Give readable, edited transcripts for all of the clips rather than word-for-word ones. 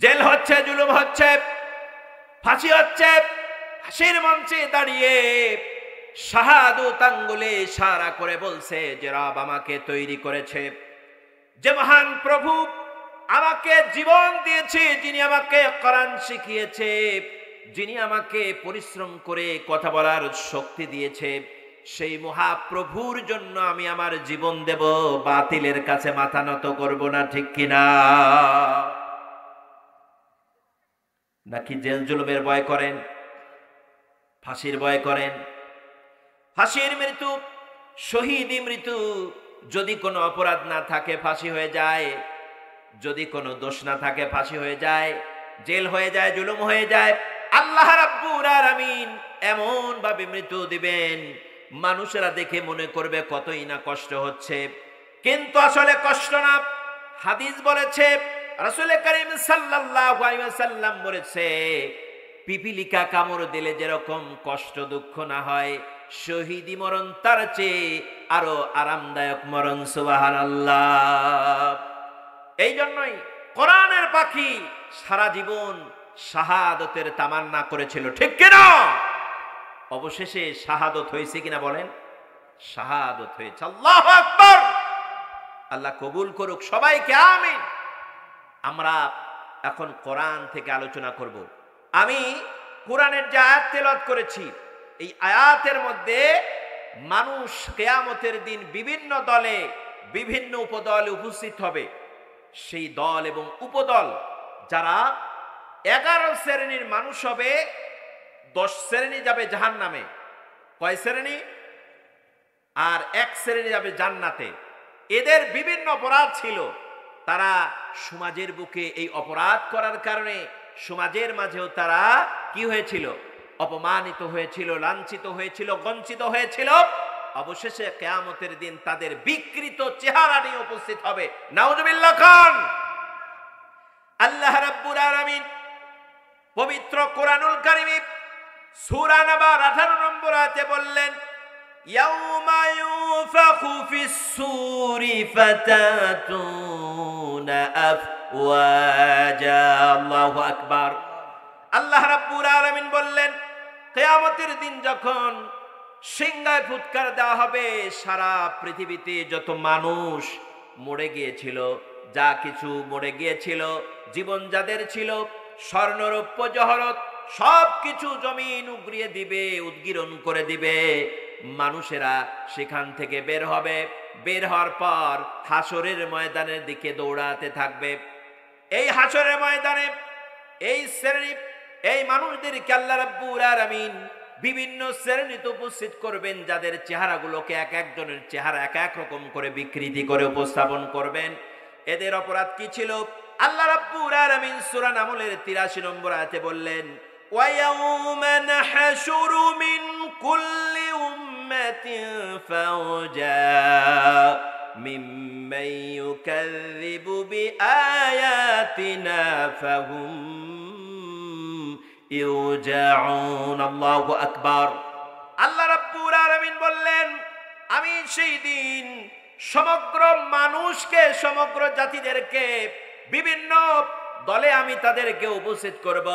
Jail হচ্ছে, জুলুম হচ্ছে, ফাঁসি হচ্ছে। ফাঁসির মঞ্চে দাঁড়িয়ে শাহাদত আঙ্গুলে ইশারা করে বলছে যে রব আমাকে তৈরি করেছে, যে মহান প্রভু আমাকে জীবন দিয়েছে, যিনি আমাকে কোরআন শিখিয়েছে, যিনি আমাকে পরিশ্রম করে কথা বলার শক্তি দিয়েছে, সেই মহাপ্রভুর জন্য আমি আমার জীবন দেব, বাতিলের কাছে মাথা নত করব না। ঠিক কিনা? নাকি জেল জুলুমের ভয় করেন, ফাঁসির ভয় করেন? ফাঁসির মৃত্যু, শহীদি মৃত্যু, যদি কোনো অপরাধ না থাকে ফাঁসি হয়ে যায়, যদি কোনো দোষ না থাকে ফাঁসি হয়ে যায়, জেল হয়ে যায়, জুলুম হয়ে যায়। আল্লাহ রাব্বুল আলামিন এমন ভাবে মৃত্যু দিবেন, মানুষেরা দেখে মনে করবে কতই না কষ্ট হচ্ছে, কিন্তু আসলে কষ্ট না। হাদিস বলেছে, রাসূল করিম সাল্লাল্লাহু আলাইহি ওয়াসাল্লাম বলেছে, পিপিলিকা কামড় দিলে যেরকম কষ্ট দুঃখ না হয়, শহীদি মরণ তার চেয়ে আরো আরামদায়ক মরণ। সুবহানাল্লাহ। এই জন্যই কোরআনের পাখি সারা জীবন শাহাদতের তামান্না করেছিল। ঠিক কিনা? অবশেষে শাহাদত হয়েছে কিনা বলেন? শাহাদত হয়েছে। আল্লাহু আকবার। আল্লাহ কবুল করুক সবাইকে, আমিন। আমরা এখন কোরআন থেকে আলোচনা করব। আমি কোরআনের যে আয়াত তেলাওয়াত করেছি, এই আয়াতের মধ্যে মানুষ কিয়ামতের দিন বিভিন্ন দলে, বিভিন্ন উপদলে উপস্থিত হবে। সেই দল এবং উপদল যারা 11 শ্রেণীর মানুষ হবে, 10 শ্রেণী যাবে জাহান্নামে। কয় শ্রেণী? আর 1 শ্রেণী যাবে জান্নাতে। এদের বিভিন্ন অপরাধ ছিল, তারা সমাজের বুকে এই অপরাধ করার কারণে সমাজের মাঝেও তারা কি হয়েছিল? অপমানিত হয়েছিল, লাঞ্ছিত হয়েছিল, বঞ্চিত হয়েছিল। অবশেষে কিয়ামতের দিন তাদের বিকৃত চেহারা নিয়ে উপস্থিত হবে। নাউজুবিল্লাহ খান। আল্লাহ রাব্বুল আলামিন পবিত্র কোরআনুল কারীমে সূরা নাবার 18 নম্বর আয়াতে বললেন, ইয়াউমা ইউনফাখু ফিস-সূরি ফাতাতুনা আফওয়াজা। আল্লাহু আকবার। আল্লাহ রাব্বুল আলামিন বললেন, কিয়ামতের দিন যখন সিংহায় ফুৎকার দেওয়া হবে, সারা পৃথিবীতে যত মানুষ মরে গিয়েছিল, যা কিছু মরে গিয়েছিল, জীবন যাদের ছিল, স্বর্ণ রৌপ্য জহরত সব কিছু জমিন উগরিয়ে দিবে, উদ্গীরণ করে দিবে। মানুষেরা সেখান থেকে বের হবে। বের হওয়ার পর হাসরের ময়দানের দিকে দৌড়াতে থাকবে। এই হাসরের ময়দানে এই শ্রেণী, এই মানুষদেরকে আল্লাহ রাব্বুল আলামিন বিভিন্ন শ্রেণীতে উপস্থিত করবেন, যাদের চেহারাগুলোকে এক একজনের চেহারা এক এক রকম করে বিকৃতি করে উপস্থাপন করবেন। এদের অপরাধ কি ছিল? আল্লাহ রাব্বুল আলামিন সূরা নামলের 83 নম্বর আয়াতে বললেন, ওয়া ইয়াউমা নাহশুরু মিন কুল্লি উম্মাতিন ফাওজা মিম্মান ইউকাযযিবু বিআয়াতিনা ফাহুম ইউজাউন। আল্লাহু আকবার। আল্লাহ রাব্বুল আলামিন বললেন, আমি সেই দিন সমগ্র মানুষকে, সমগ্র জাতিদেরকে বিভিন্ন দলে আমি তাদেরকে উপস্থিত করব,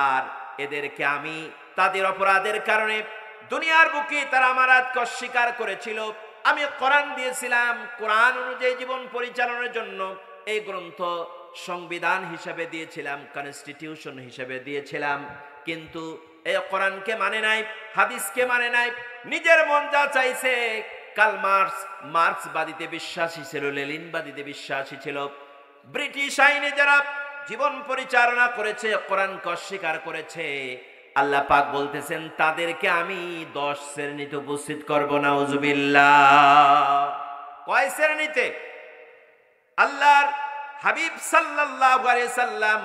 আর এদেরকে আমি তাদের অপরাধের কারণে দুনিয়ার বুকে তারা আমার আয়াতকে অস্বীকার করেছিল, আমি কোরআন দিয়েছিলাম, কোরআন অনুযায়ী জীবন পরিচালনার জন্য এই গ্রন্থ সংবিধান হিসেবে দিয়েছিলাম, কনস্টিটিউশন হিসেবে দিয়েছিলাম, কিন্তু এই কোরআনকে মানে নাই, হাদিসকে মানে নাই, নিজের মন যা চাইছে। কার্ল মার্ক্সবাদীতে বিশ্বাসী ছিল, লেনিনবাদীতে বিশ্বাসী ছিল। ব্রিটিশ আইনে যারা জীবন পরিচালনা করেছে, কোরআনকে অস্বীকার করেছে, আল্লাহ পাক বলতেছেন তাদেরকে আমি 10 শ্রেণীতে উপস্থিত করব। নাউজুবিল্লাহ। কয় শ্রেণীতে? আল্লাহর হাবিব সাল্লাল্লাহু আলাইহি সাল্লাম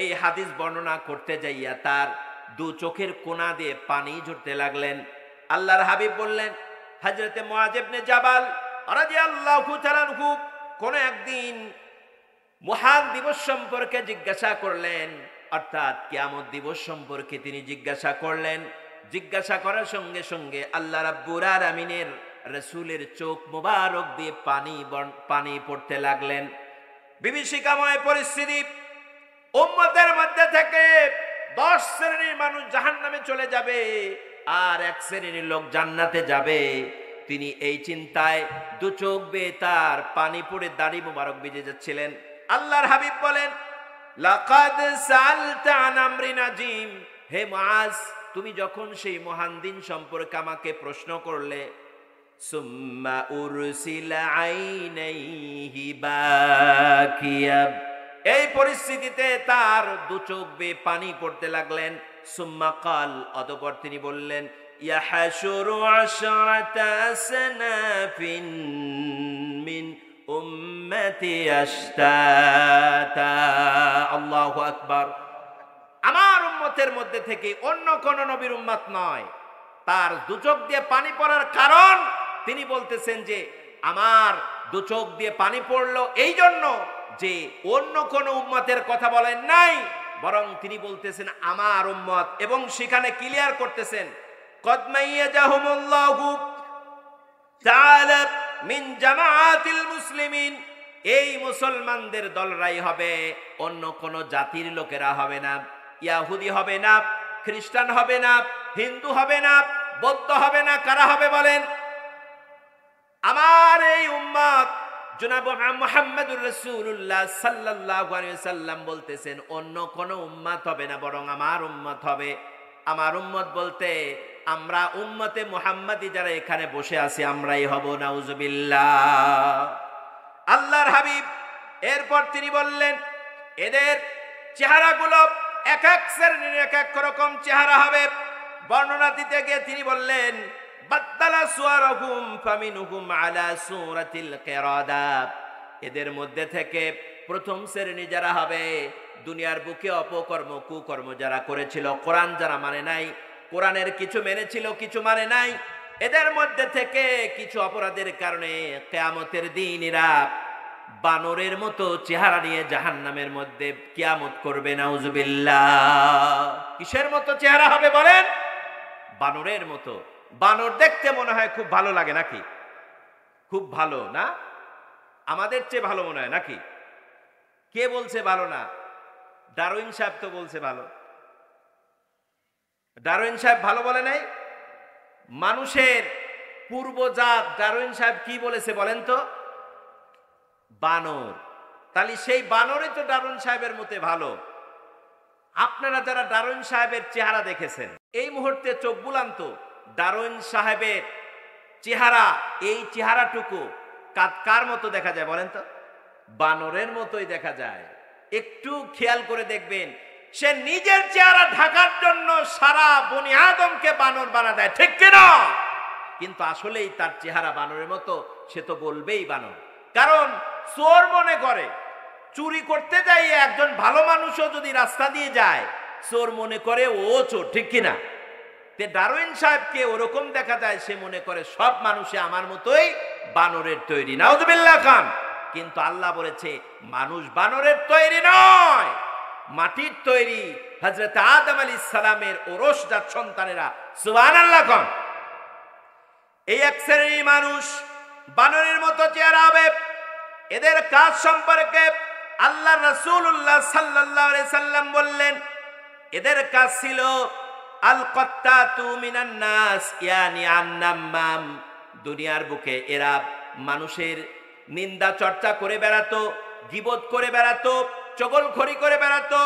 এই হাদিস বর্ণনা করতে যাইয়া তার 2 চোখের কোনা দিয়ে পানি ঝরতে লাগলেন। আল্লাহর হাবিব বললেন, হযরতে মুআয ইবনে জাবাল রাদিয়াল্লাহু তাআলা আনহু কোন একদিন মহান দিবস সম্পর্কে জিজ্ঞাসা করলেন, অর্থাৎ কিয়ামত দিবস সম্পর্কে তিনি জিজ্ঞাসা করলেন। জিজ্ঞাসা করার সঙ্গে সঙ্গে আল্লাহ রাব্বুল আলামিনের রাসূলের চোখ মোবারক দিয়ে পানি পড়তে লাগলেন। বিভীষিকাময় পরিস্থিতি, উম্মতের মধ্যে থেকে 10 শ্রেণীর মানুষ জাহান্নামে চলে যাবে আর 1 শ্রেণীর লোক জান্নাতে যাবে। তিনি এই চিন্তায় দু চোখ বেয়ে তার পানি পড়ে দাড়ি মুবারক ভিজে যাচ্ছিলেন। আল্লাহর হাবিব বলেন, লাকাদ সালতা আন আমরিন আযীম, হে মুআজ, তুমি যখন সেই মহান দিন সম্পর্কে আমাকে প্রশ্ন করলে, সুম্মা উরসিলা আইনাইহি বাকিয়া, এই পরিস্থিতিতে তার দু চোখ বেয়ে পানি পড়তে লাগলেন। সুম্মা কাল, অতঃপর তিনি বললেন, ইয়াহশুরু আশরাতা আসনাফিন মিন উম্মতি আশতাতা। আল্লাহু আকবার। আমার উম্মতের মধ্যে থেকে অন্য কোন নবীর উম্মত নয়। তার দু চোখ দিয়ে পানি পড়ার কারণ তিনি বলতেছেন যে আমার দু চোখ দিয়ে পানি পড়লো এই জন্য যে অন্য কোন উম্মতের কথা বলেন নাই, বরং তিনি বলতেছেন আমার উম্মত, এবং সেখানে ক্লিয়ার করতেছেন কদ মাইয়াজাহুমুল্লাহু তাআলা মিন জামাআতিল মুসলিমিন, এই মুসলমানদের দলরাই হবে, অন্য কোন জাতির লোকেরা হবে না। ইহুদি হবে না, খ্রিস্টান হবে না, হিন্দু হবে না, বৌদ্ধ হবে না। কারা হবে বলেন? আমার এই উম্মত। জনাব মুহাম্মদুর রাসূলুল্লাহ সাল্লাল্লাহু আলাইহি ওয়াসাল্লাম বলতেছেন অন্য কোন উম্মত হবে না, বরং আমার উম্মত হবে। আমার উম্মত বলতে আমরা উম্মতে মুহাম্মাদি যারা এখানে বসে আছি আমরাই হব। নাউজুবিল্লাহ। আল্লাহর হাবিব এরপর তিনি বললেন এদের চেহারাগুলো এক এক শ্রেণীর এক এক রকম চেহারা হবে। বর্ণনা দিতে গিয়ে তিনি বললেন, বাদদালা সুওয়ারহুম ফামিনহুম আলা সূরাতিল কিরাদা, এদের মধ্যে থেকে প্রথম শ্রেণী যারা হবে, দুনিয়ার বুকে অপকর্ম কুকর্ম যারা করেছিল, কোরআন যারা মানে নাই, কোরআনের কিছু মেনেছিল কিছু মানে নাই, এদের মধ্যে থেকে কিছু অপরাধের কারণে কিয়ামতের দিন এরা বানরের মতো চেহারা নিয়ে জাহান্নামের মধ্যে কিয়ামত করবে। নাউজুবিল্লাহ। কিসের মতো চেহারা হবে বলেন? বানরের মতো। বানর দেখতে মনে হয় খুব ভালো লাগে নাকি? খুব ভালো না? আমাদের চেয়ে ভালো মনে হয় নাকি? কে বলছে ভালো না? ডারউইন সাহেব তো বলছে ভালো। ডারউইন সাহেব ভালো বলে নাই? মানুষের পূর্বজাত ডারউইন সাহেব কি বলেছে বলেন তো? বানর। তাহলে সেই বানরই তো ডারউইন সাহেবের মতে ভালো। আপনারা যারা ডারউইন সাহেবের চেহারা দেখেছেন এই মুহূর্তে চোখ বুলান তো, ডারউইন সাহেবের চেহারা, এই চেহারাটুকু কার মতো দেখা যায় বলেন তো? বানরের মতোই দেখা যায়। একটু খেয়াল করে দেখবেন, সে নিজের চেহারা ঢাকার জন্য সারা বনি আদমকে বানর বানা দেয়, ঠিক কিনা? কিন্তু আসলেই তার চেহারা বানরের মতো, সে তো বলবেই বানর। কারণ চোর মনে করে চুরি করতে যাই একজন ভালো মানুষও যদি রাস্তা দিয়ে যায়, চোর মনে করে ও চোর, ঠিক কিনা? ডারউইন সাহেবকে ওরকম দেখা যায়, সে মনে করে সব মানুষে আমার মতোই বানরের তৈরি। নাউজুবিল্লাহ খান। কিন্তু আল্লাহ বলেছে মানুষ বানরের তৈরি নয়, মাটির তৈরি। হযরত আদম আলাইহিস সালামের ওরসজাত সন্তানেরা। সুবহানাল্লাহ খান। এই এক শ্রেণীর মানুষ বানরের মতো চেহারা হবে। এদের কাজ সম্পর্কে আল্লাহ রাসূলুল্লাহ সাল্লাল্লাহু আলাইহি সাল্লাম বললেন, এদের কাজ ছিল আল কাত্তাতু মিনান নাস, ইয়ানি আন-নাম্মাম। দুনিয়ার বুকে এরা মানুষের নিন্দা চর্চা করে বেড়াতো, গীবত করে বেড়াতো, চগলখড়ি করে বেড়াতো।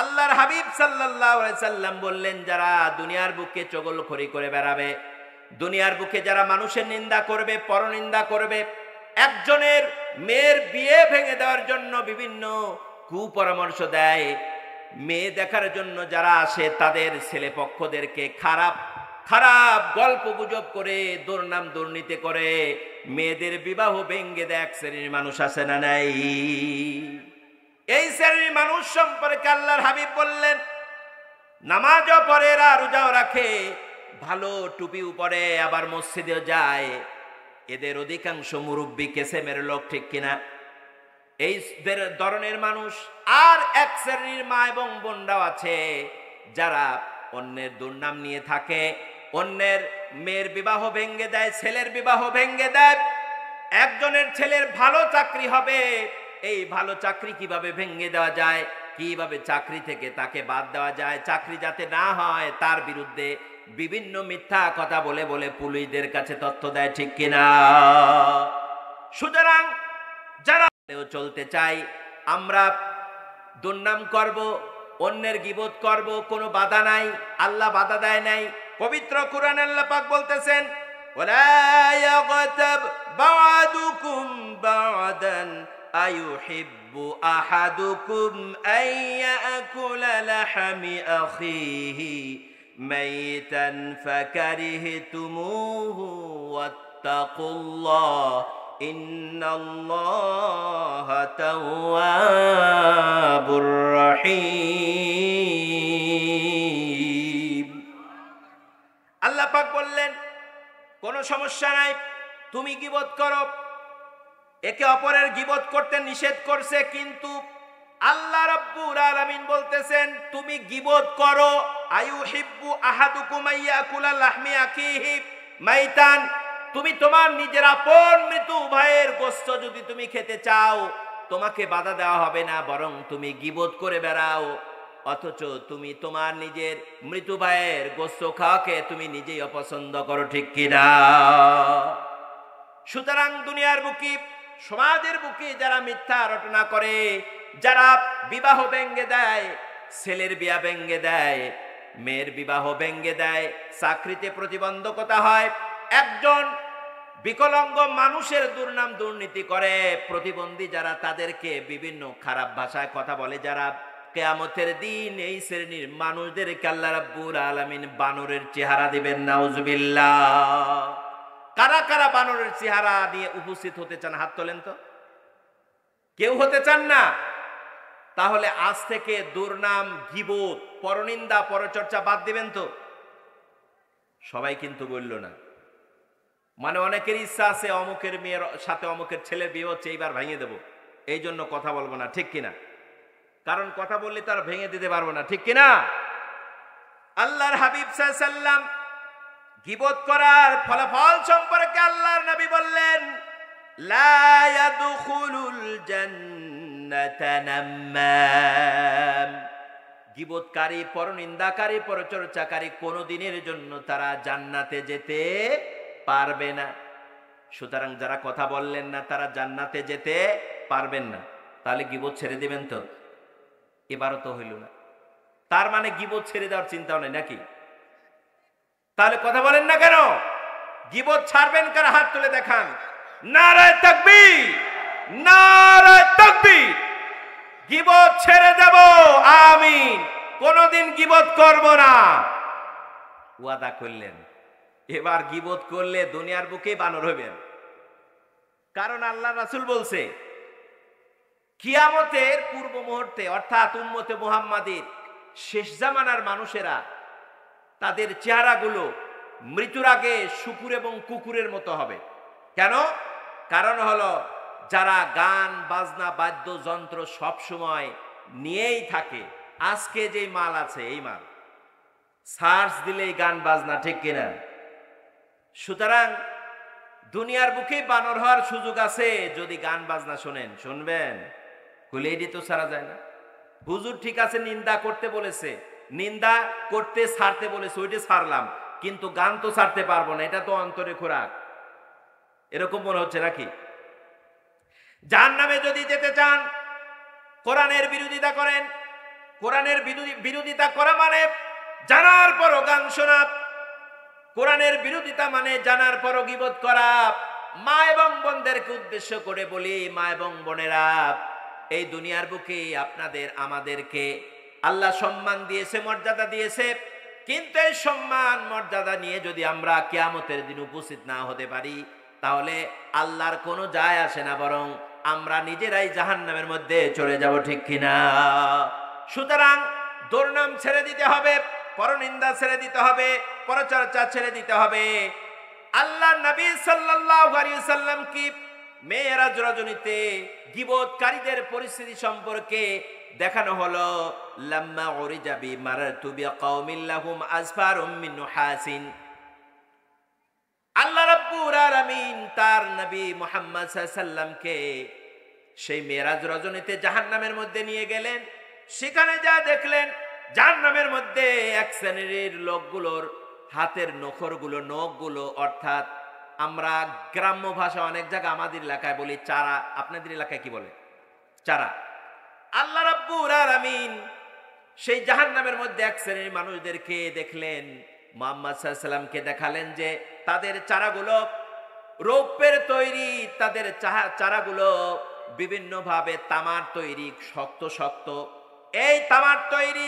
আল্লাহর হাবিব সাল্লাল্লাহু আলাইহি সাল্লাম বললেন, যারা দুনিয়ার বুকে চগলখড়ি করে বেড়াবে, দুনিয়ার বুকে যারা মানুষের নিন্দা করবে, পরনিন্দা করবে, একজনের মেয়ের বিয়ে ভেঙে দেওয়ার জন্য বিভিন্ন কুপরামর্শ দেয়, মেয়ে দেখার জন্য যারা আসে তাদের ছেলে পক্ষদেরকে খারাপ খারাপ গল্প গুজব করে দুর্নাম দুর্নীতি করে মেয়েদের বিবাহ ভেঙে দেয়, এক শ্রেণীর মানুষ আছে না নাই? এই শ্রেণীর মানুষ সম্পর্কে আল্লাহর হাবিব বললেন, নামাজও পড়ে, রোজাও রাখে, ভালো টুপিও পরে, আবার মসজিদেও যায়, এদের অধিকাংশ মুরব্বী কেসেমের লোক, ঠিক কিনা? এই ধরনের মানুষ। আর এক শ্রেণীর মা এবং বোনরাও আছে যারা অন্যের দুর্নাম নিয়ে থাকে, অন্যের মেয়ের বিবাহ ভেঙে দেয়, ছেলের বিবাহ ভেঙে দেয়। একজনের ছেলের ভালো চাকরি হবে, এই ভালো চাকরি কিভাবে ভেঙে দেওয়া যায়, কিভাবে চাকরি থেকে তাকে বাদ দেওয়া যায়, চাকরি যাতে না হয় তার বিরুদ্ধে বিভিন্ন মিথ্যা কথা বলে বলে পুলিশদের কাছে তথ্য দেয়, ঠিক কিনা? সুতরাং যারা চলতে চাই, আমরা দুর্নাম করব, অন্যের গীবত করব, কোনো বাধা নাই, আল্লাহ বাধা দেয় নাই। পবিত্র কোরআনে আল্লাহ পাক বলতেছেন, ওয়ালা ইয়াগতাব বা'দুকুম বা'দান আয়ুহিব্বু আহাদুকুম আইয়াকুলা লাহমি আখিহি মাইতান ফাকারিহতুমুহু ওয়াত্তাকুল্লাহ ইন্নাল্লাহা তাওয়াবুর রহিম। আল্লাহ পাক বললেন, কোনো সমস্যা নাই, তুমি গীবত করো। একে অপরের গীবত করতে নিষেধ করছে, কিন্তু আল্লাহ রাব্বুল আলামিন বলতেছেন তুমি গীবত করো। আয়ুহিব্বু আহাদুকুম আইয়াকুলা লাহমি আখিহি মাইতান, তুমি তোমার নিজের আপন মৃত ভাইয়ের গোশত যদি তুমি খেতে চাও, তোমাকে বাধা দেওয়া হবে না, বরং তুমি গীবত করে বেড়াও, অথচ তুমি তোমার নিজের মৃত ভাইয়ের গোশত খাওয়াকে তুমি নিজেই অপছন্দ করো, ঠিক কিনা? সুতরাং দুনিয়ার বুকে, সমাজের বুকে যারা মিথ্যা রটনা করে, যারা বিবাহ ভেঙ্গে দেয়, ছেলের বিয়া ভেঙ্গে দেয়, মেয়ের বিবাহ ভেঙ্গে দেয়, চাকরিতে প্রতিবন্ধকতা হয়, একজন বিকলাঙ্গ মানুষের দুর্নাম দুর্নীতি করে, প্রতিবন্ধী যারা তাদেরকে বিভিন্ন খারাপ ভাষায় কথা বলে, যারা কিয়ামতের দিন এই শ্রেণীর মানুষদেরকে আল্লাহ রাব্বুল আলামিন বানরের চেহারা দিবেন, নাউজুবিল্লাহ। কারা কারা বানরের চেহারা নিয়ে উপস্থিত হতে চান? হাত তোলেন তো। কেউ হতে চান না? তাহলে আজ থেকে দুর্নাম, গীবত, পরনিন্দা, পরচর্চা বাদ দিবেন তো? সবাই কিন্তু বলল না। মানে অনেকের ইচ্ছা আছে অমুকের মেয়ের সাথে অমুকের ছেলের বিয়ে হচ্ছে, এইবার ভেঙে দেব, এই জন্য কথা বলবো না, ঠিক কিনা? কারণ কথা বললে তার ভেঙে দিতে পারবো না, ঠিক কিনা? আল্লাহর হাবিব সাল্লাল্লাহু আলাইহি ওয়াসাল্লাম গীবত করার ফলাফল সম্পর্কে আল্লাহর নবী বললেন, লা ইয়াদখুলুল জান্নাতা নাম্মাম, গীবতকারী, পরনিন্দাকারী, পরচর্চাকারী কোনোদিনের জন্য তারা জান্নাতে যেতে পারবে না। সুতরাং যারা কথা বললেন না তারা জান্নাতে যেতে পারবেন না। তাহলে গীবত ছেড়ে দিবেন তো? এবারও তো হইল না। তার মানে গীবত ছেড়ে দেওয়ার চিন্তাও নেই নাকি? তাহলে কথা বলেন না কেন? গীবত ছাড়বেন কারা? হাত তুলে দেখান। নারায়ে তাকবীর, নারায়ে তাকবীর। গীবত ছেড়ে দেব, আমিন। কোনদিন গীবত করব না, ওয়াদা করলেন। এবার গীবত করলে দুনিয়ার বুকে বানর হইবেন। কারণ আল্লাহ রাসূল বলছে, কিয়ামতের পূর্ব মুহূর্তে, অর্থাৎ উম্মতে মুহাম্মাদের শেষ জামানার মানুষেরা, তাদের চেহারাগুলো মৃত্যুর আগে শুকুর এবং কুকুরের মতো হবে। কেন? কারণ হলো যারা গান বাজনা বাদ্যযন্ত্র সব সময় নিয়েই থাকে, আজকে যে মাল আছে এই মাল সার্চ দিলেই গান বাজনা, ঠিক কিনা? সুতরাং দুনিয়ার বুকে বানর হওয়ার সুযোগ আছে যদি গান বাজনা শোনেন। শুনবেন? কুলেইডি তো ছাড়া যায় না। হুজুর ঠিক আছে নিন্দা করতে বলেছে, নিন্দা করতে ছাড়তে বলেছে, ওইটা ছাড়লাম, কিন্তু গান তো ছাড়তে পারবো না, এটা তো অন্তরে খোরাক। এরকম মনে হচ্ছে নাকি? জাহান্নামে যদি যেতে চান, কোরআনের বিরোধিতা করেন। কোরআনের বিরোধিতা করা মানে জানার পরও গান শোনা। কোরআনের বিরোধিতা মানে জানার পরও গীবত করা। মা এবং বোনদেরকে উদ্দেশ্য করে বলি, মা এবং বোনেরা, এই দুনিয়ার বুকে আপনাদের আমাদেরকে আল্লাহ সম্মান দিয়েছে, মর্যাদা দিয়েছে, কিন্তু এই সম্মান মর্যাদা নিয়ে যদি আমরা কিয়ামতের দিন উপস্থিত না হতে পারি, তাহলে আল্লাহর কোনো যায় আসে না, বরং আমরা নিজেরাই জাহান্নামের মধ্যে চলে যাব, ঠিক কিনা? সুতরাং দুর্নাম ছেড়ে দিতে হবে, পরনিন্দা ছেড়ে দিতে হবে, পরচর্চা ছেড়ে দিতে হবে। আল্লাহ নবী সাল্লাল্লাহু আলাইহি ওয়াসাল্লাম কি মেরাজ রজনীতে গীবতকারীদের পরিস্থিতি সম্পর্কে দেখানো হলো, লাম্মা উরিজা বি মারাতু বিকাউমিন লাহুম আসফারুম মিন নুহাসিন। আল্লাহ রাব্বুল আলামিন তার নবী মুহাম্মদ সাল্লাল্লাহু আলাইহি ওয়াসাল্লামকে সেই মেরাজ রজনীতে জাহান্নামের মধ্যে নিয়ে গেলেন। সেখানে যা দেখলেন জাহান্নামের মধ্যে এক শ্রেণীর লোকগুলোর হাতের নখগুলো অর্থাৎ আমরা গ্রাম্য ভাষা অনেক জায়গায় আমাদের এলাকায় বলি চারা, আপনাদের এলাকায় কি বলে? চারা। আল্লাহ রাব্বুল আলামিন সেই জাহান্নামের মধ্যে এক শ্রেণীর মানুষদেরকে দেখলেন, মুহাম্মদ সাল্লাল্লাহু আলাইহি ওয়াসাল্লামকে দেখালেন যে তাদের চারাগুলো রৌপ্যের তৈরি, তাদের চারাগুলো বিভিন্ন ভাবে তামার তৈরি, শক্ত শক্ত। এই তামার তৈরি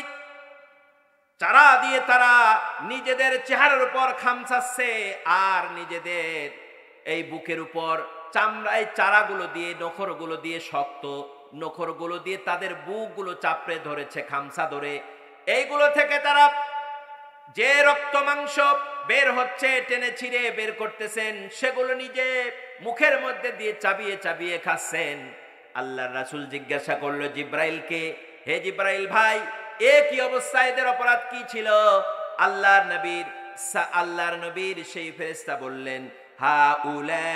চারা দিয়ে তারা নিজেদের চেহারার উপর খামচাচ্ছে আর নিজেদের এই বুকের উপর চামড়ায় চারাগুলো দিয়ে, নখরগুলো দিয়ে, শক্ত নখরগুলো দিয়ে তাদের বুকগুলো চাপড়ে ধরেছে, খামচা ধরে। এইগুলো থেকে তারা যে রক্ত মাংস বের হচ্ছে টেনে ছিঁড়ে বের করতেছেন, সেগুলো নিজে মুখের মধ্যে দিয়ে চাবিয়ে চাবিয়ে খাচ্ছেন। আল্লাহর রাসূল জিজ্ঞাসা করলো জিব্রাইলকে, হে জিব্রাইল ভাই, এ কি অবস্থা, এদের অপরাধ কি ছিল? আল্লাহর নবীর সেই ফেরেশতা বললেন, হাউলাইল্লাযীনা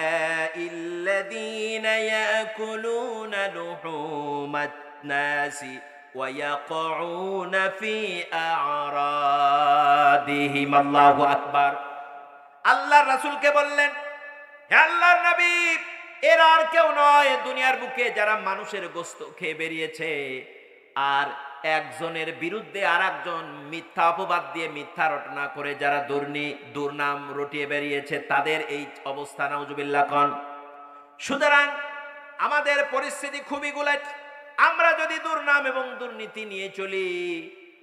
ইয়াকুলুনা লুহুমাত নাসি ওয়া ইয়াকউনা ফি আ'রাদিহিম। আল্লাহু আকবার। আল্লাহর রাসূলকে বললেন, হে আল্লাহর নবী, এরা আর কেউ নয়, দুনিয়ার বুকে যারা মানুষের গোশত খেয়ে বেরিয়েছে আর একজনের বিরুদ্ধে আর একজন মিথ্যা অপবাদ দিয়ে মিথ্যা রটনা করে যারা দুর্নাম রটিয়ে বেরিয়েছে, তাদের এই অবস্থা। নাউজুবিল্লাহ কোন। সুতরাং আমাদের পরিস্থিতি খুবই গুলেট। আমরা যদি দুর্নাম এবং দুর্নীতি নিয়ে চলি,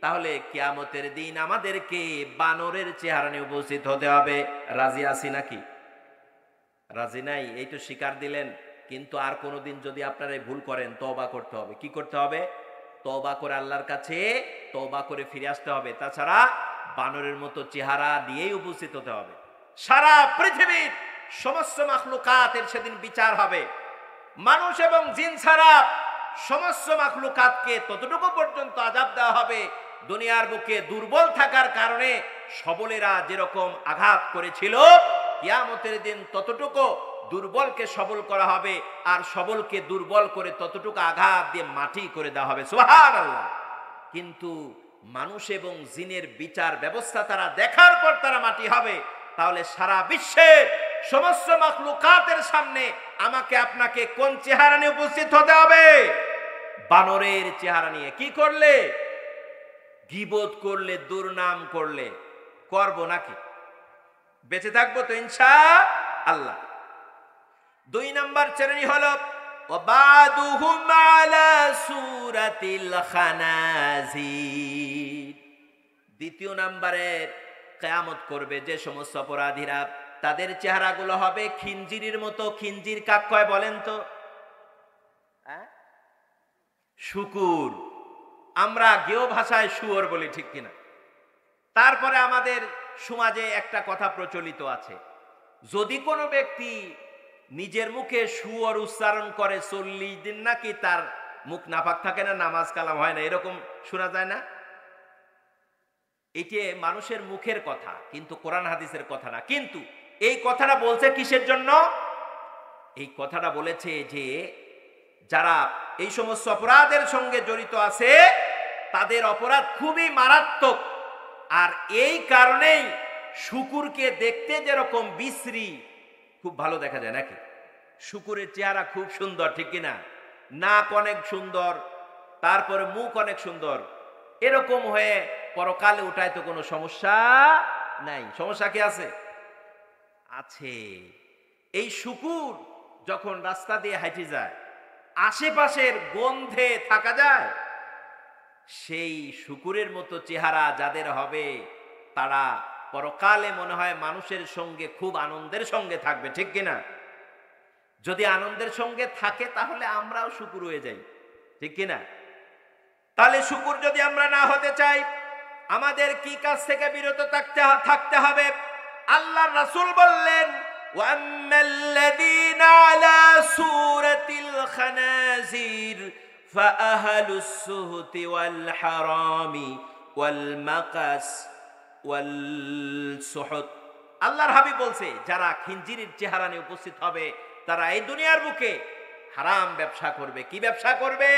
তাহলে কিয়ামতের দিন আমাদেরকে বানরের চেহারা নিয়ে উপস্থিত হতে হবে। রাজি আছি নাকি? রাজি নাই? এই তো স্বীকার দিলেন, কিন্তু আর কোনোদিন যদি আপনারা ভুল করেন তওবা করতে হবে। কি করতে হবে? তওবা করে আল্লাহর কাছে তওবা করে ফিরে আসতে হবে। তাছাড়া বানরের মতো চেহারা দিয়েই উপস্থিত হতে হবে। সারা পৃথিবীর সমস্ত মাখলুকাতের সেদিন বিচার হবে। মানুষ এবং জিন ছাড়া সমস্ত মাখলুকাতকে ততটুকু পর্যন্ত আযাব দেওয়া হবে, দুনিয়ার বুকে দুর্বল থাকার কারণে সবলেরা যেরকম আঘাত করেছিল, কিয়ামতের দিন ততটুকু দুর্বলকে সবল করা হবে, আর সবলকে দুর্বল করে ততটুকু আঘাত দিয়ে মাটি করে দেওয়া হবে। সুবহানাল্লাহ। কিন্তু মানুষ এবং জিনের বিচার ব্যবস্থা তারা দেখার পর তারা মাটি হবে। তাহলে সারা বিশ্বের সমস্ত মাখলুকাতের সামনে আমাকে আপনাকে কোন চেহারা নিয়ে উপস্থিত হতে হবে? বানরের চেহারা নিয়ে। কি করলে? গীবত করলে, দুর্নাম করলে। করব নাকি? বেঁচে থাকবো তো ইনশাআল্লাহ। 2 নম্বর শ্রেণী হলো ওয়াবাদুহুম আলা সূরাতিল খানাজির। দ্বিতীয় নম্বরের কিয়ামত করবে যে সমস্ত অপরাধীরা, তাদের চেহারাগুলো হবে খিনজিরের মতো। খিনজির কাক কয় বলেন তো? শুকুর। আমরা গেও ভাষায় শুয়োর বলি, ঠিক কিনা? তারপরে আমাদের সমাজে একটা কথা প্রচলিত আছে, যদি কোনো ব্যক্তি নিজের মুখে শুয়োর উচ্চারণ করে 40 দিন নাকি তার মুখ নাপাক থাকে না, নামাজ কালাম হয় না, এরকম শোনা যায় না? এটি মানুষের মুখের কথা, কিন্তু কোরআন হাদিসের কথা না। কিন্তু এই কথাটা বলছে কিসের জন্য? এই কথাটা বলেছে যে যারা এই সমস্ত অপরাধের সঙ্গে জড়িত আছে, তাদের অপরাধ খুবই মারাত্মক। আর এই কারণেই শুকুরকে দেখতে যেরকম বিশ্রী, খুব ভালো দেখা যায় নাকি? শুকুরের চেহারা খুব সুন্দর, ঠিক কিনা? নাক অনেক সুন্দর, তারপরে মুখ অনেক সুন্দর। এরকম হয়ে পরকালে উঠায় তো কোনো সমস্যা নাই। সমস্যা কি আছে? আছে। এই শুকুর যখন রাস্তা দিয়ে হাঁটে যায়, আশেপাশের গন্ধে থাকা যায়? সেই শুকুরের মতো চেহারা যাদের হবে, তারা পরকালে মনে হয় মানুষের সঙ্গে খুব আনন্দের সঙ্গে থাকবে, ঠিক কিনা? যদি আনন্দের সঙ্গে থাকে তাহলে আমরাও শুকুর হয়ে যাই, ঠিক কিনা? তাহলে শুকুর যদি আমরা না হতে চাই, আমাদের কি কাজ থেকে বিরত থাকতে হবে? আল্লাহর রাসূল বললেন, ওয়াম্মাল্লাযীনা আলা সূরাতিল খানাজির ফাআহলুস সুহতি ওয়াল হারামি ওয়াল মাকাস ওয়াল সুহুত। আল্লাহর হাবিব বলছে, যারা খিনজিরের চেহারা নিয়ে উপস্থিত হবে, তারা এই দুনিয়ার বুকে হারাম ব্যবসা করবে। কি ব্যবসা করবে?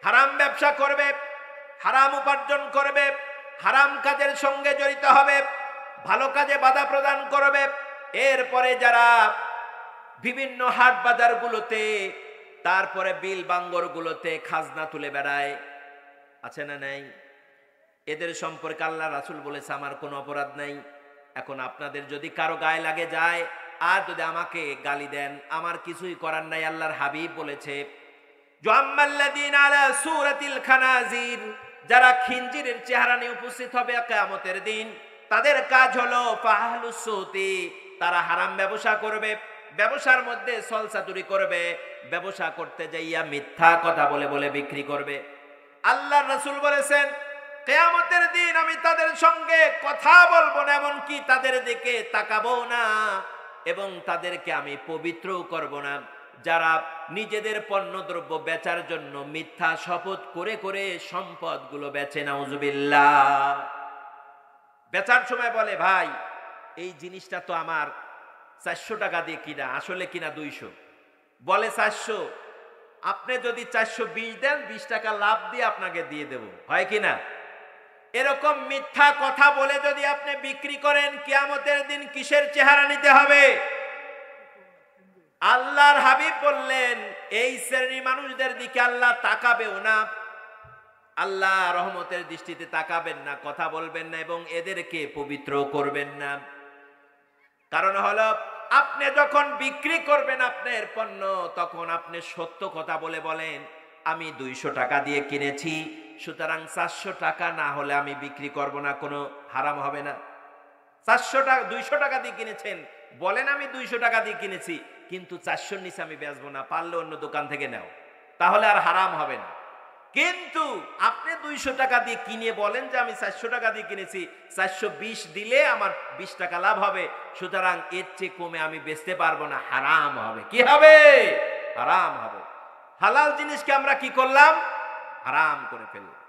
হারাম ব্যবসা করবে, হারাম উপার্জন করবে, হারাম কাজের সঙ্গে জড়িত হবে, ভালো কাজে বাধা প্রদান করবে। এরপরে যারা বিভিন্ন হাট বাজারগুলোতে, তারপরে বিল বাঙ্গরগুলোতে খাজনা তুলে বেড়ায়, আছে না নাই? এদের সম্পর্কে আল্লাহ রাসূল বলেছে আমার কোনো অপরাধ নাই। এখন আপনাদের যদি কারো গায়ে লাগে যায় আর যদি আমাকে গালি দেন, আমার কিছুই করার নাই। আল্লাহর হাবিব বলেছে জাম্মাল্লাযীনা আলা সূরাতিল খানাজির, যারা খিনজিরের চেহারা নিয়ে উপস্থিত হবে কিয়ামতের দিন, তাদের কাজ হলো ফাহলুস সুতি, তারা হারাম ব্যবসা করবে, ব্যবসার মধ্যে সলসাতুরি করবে, ব্যবসা করতে যাইয়া মিথ্যা কথা বলে বলে বিক্রি করবে। আল্লাহর রাসূল বলেছেন কিয়ামতের দিন আমি তাদের সঙ্গে কথা বলবো না, এমনকি তাদের দিকে তাকাবো না, এবং তাদেরকে আমি পবিত্রও করব না। যারা নিজেদের পণ্যদ্রব্য বেচার জন্য মিথ্যা শপথ করে করে সম্পদগুলো বেচে, নাউজুবিল্লাহ। বেচার সময় বলে ভাই এই জিনিসটা তো আমার 400 টাকা দিয়ে কিনা, আসলে কিনা 200, বলে 400, আপনি যদি 420 দেন 20 টাকা লাভ দিয়ে আপনাকে দিয়ে দেব, হয় কিনা? এরকম মিথ্যা কথা বলে যদি আপনি বিক্রি করেন, কিয়ামতের দিন কিসের চেহারা নিতে হবে? আল্লাহর হাবিব বললেন এই শ্রেণীর মানুষদের দিকে আল্লাহ তাকাবেও না, আল্লাহ রহমতের দৃষ্টিতে তাকাবেন না, কথা বলবেন না, এবং এদেরকে পবিত্র করবেন না। কারণ হলো আপনি যখন বিক্রি করবেন আপনার পণ্য, তখন আপনি সত্য কথা বলে বলেন আমি 200 টাকা দিয়ে কিনেছি, সুতরাং 400 টাকা না হলে আমি বিক্রি করব না, কোনো হারাম হবে না। 400 টাকা 200 টাকা দিয়ে কিনেছেন, বলেন আমি 200 টাকা দিয়ে কিনেছি, কিন্তু 400 নিচে আমি বেচবো না, পারলে অন্য দোকান থেকে নাও, তাহলে আর হারাম হবে না। কিন্তু আপনি 200 টাকা দিয়ে কিনে বলেন যে আমি 400 টাকা দিয়ে কিনেছি, 420 দিলে আমার 20 টাকা লাভ হবে, সুতরাং এর চেয়ে কমে আমি বেচতে পারবো না, হারাম হবে। কি হবে? হারাম হবে। হালাল জিনিসকে আমরা কি করলাম? হারাম করে ফেললাম।